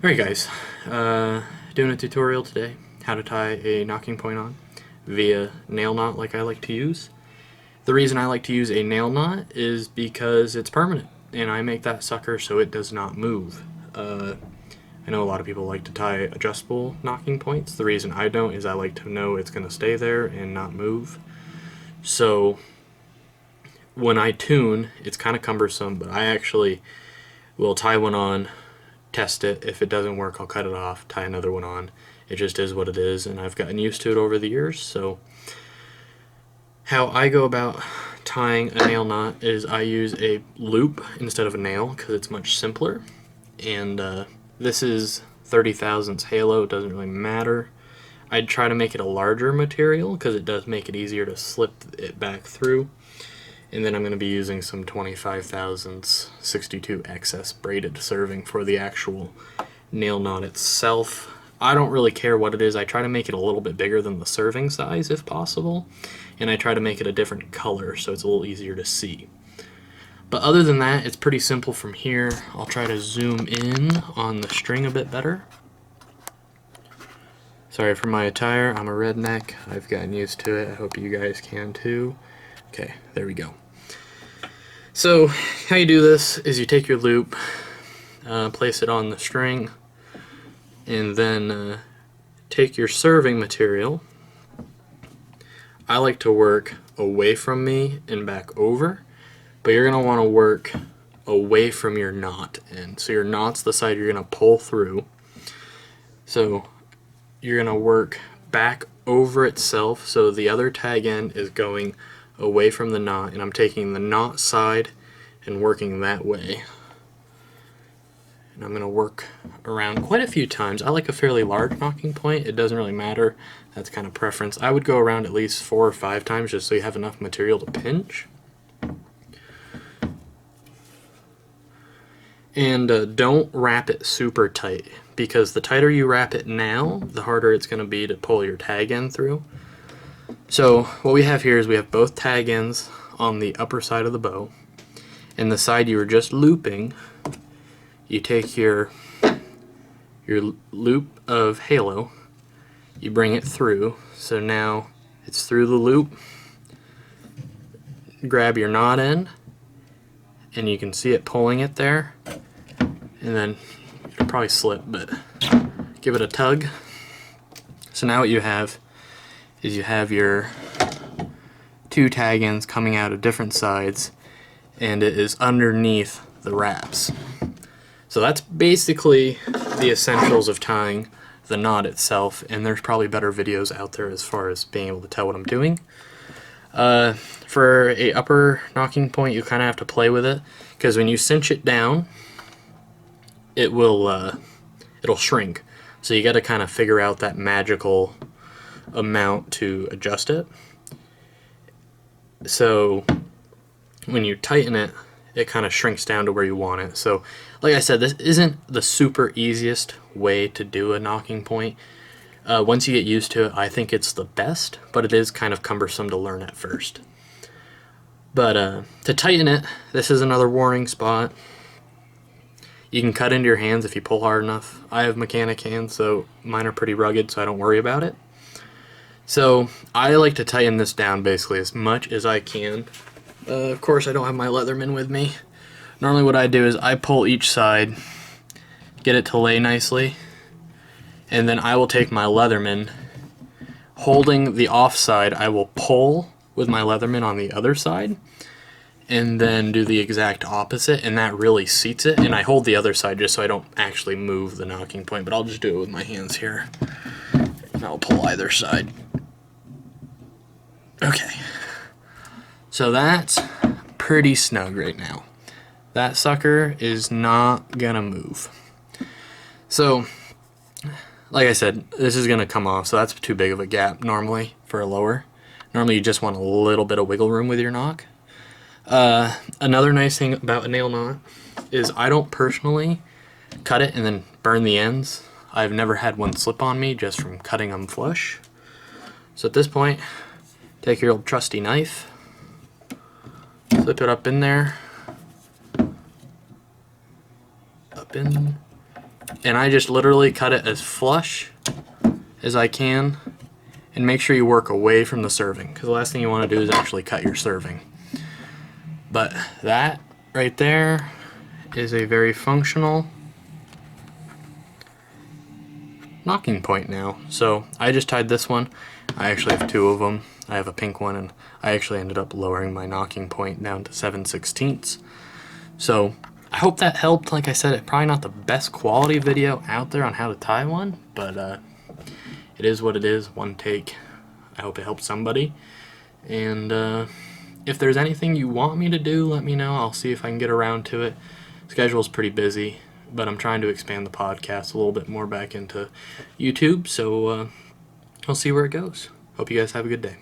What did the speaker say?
Alright guys, doing a tutorial today, how to tie a knocking point on via nail knot like I like to use. The reason I like to use a nail knot is because it's permanent, and I make that sucker so it does not move. I know a lot of people like to tie adjustable knocking points. The reason I don't is I like to know it's going to stay there and not move. So when I tune, it's kind of cumbersome, but I actually will tie one on, test it. If it doesn't work, I'll cut it off, tie another one on. It just is what it is, and I've gotten used to it over the years. So how I go about tying a nail knot is I use a loop instead of a nail because it's much simpler. And this is 30 thousandths halo. It doesn't really matter. I'd try to make it a larger material because it does make it easier to slip it back through. And then I'm going to be using some 25 thousandths 62 excess braided serving for the actual nail knot itself. I don't really care what it is. I try to make it a little bit bigger than the serving size if possible, and I try to make it a different color so it's a little easier to see. But other than that, it's pretty simple from here. I'll try to zoom in on the string a bit better. Sorry for my attire, I'm a redneck. I've gotten used to it. I hope you guys can too. Okay, there we go. So how you do this is you take your loop, place it on the string, and then take your serving material. I like to work away from me and back over, but you're going to want to work away from your knot end. So your knot's the side you're going to pull through. So you're going to work back over itself, so the other tag end is going away from the knot, and I'm taking the knot side and working that way. And I'm going to work around quite a few times. I like a fairly large knocking point. It doesn't really matter. That's kind of preference. I would go around at least 4 or 5 times just so you have enough material to pinch. And don't wrap it super tight, because the tighter you wrap it now, the harder it's going to be to pull your tag end through. So what we have here is we have both tag ends on the upper side of the bow, and the side you were just looping, you take your loop of halo, you bring it through, so now it's through the loop. Grab your knot end, and you can see it pulling it there, and then it'll probably slip, but give it a tug. So now what you have is you have your 2 tag ends coming out of different sides, and it is underneath the wraps. So that's basically the essentials of tying the knot itself, and there's probably better videos out there as far as being able to tell what I'm doing. For a upper knocking point, you kind of have to play with it, because when you cinch it down, it will it'll shrink. So you got to kind of figure out that magical amount to adjust it. So when you tighten it, it kind of shrinks down to where you want it. So like I said, this isn't the super easiest way to do a knocking point. Once you get used to it, I think it's the best, but it is kind of cumbersome to learn at first. But to tighten it, this is another warning spot. You can cut into your hands if you pull hard enough. I have mechanic hands, so mine are pretty rugged, so I don't worry about it. So I like to tighten this down basically as much as I can. Of course, I don't have my Leatherman with me. Normally what I do is I pull each side, get it to lay nicely, and then I will take my Leatherman, holding the off side, I will pull with my Leatherman on the other side, and then do the exact opposite, and that really seats it. And I hold the other side just so I don't actually move the knocking point, but I'll just do it with my hands here, and I'll pull either side. Okay, so that's pretty snug right now. That sucker is not gonna move. So like I said, this is gonna come off, so that's too big of a gap normally for a lower. Normally you just want a little bit of wiggle room with your knock. Another nice thing about a nail knot is I don't personally cut it and then burn the ends. I've never had one slip on me just from cutting them flush. So at this point, take your old trusty knife, slip it up in there, up in, And I just literally cut it as flush as I can, and make sure you work away from the serving, because the last thing you want to do is actually cut your serving. But that right there is a very functional nocking point now. So I just tied this one. I actually have two of them. I have a pink one, and I actually ended up lowering my nocking point down to 7/16. So I hope that helped. Like I said, it's probably not the best quality video out there on how to tie one, but it is what it is. One take. I hope it helps somebody. And if there's anything you want me to do, let me know. I'll see if I can get around to it. Schedule's pretty busy, but I'm trying to expand the podcast a little bit more back into YouTube, so I'll see where it goes. Hope you guys have a good day.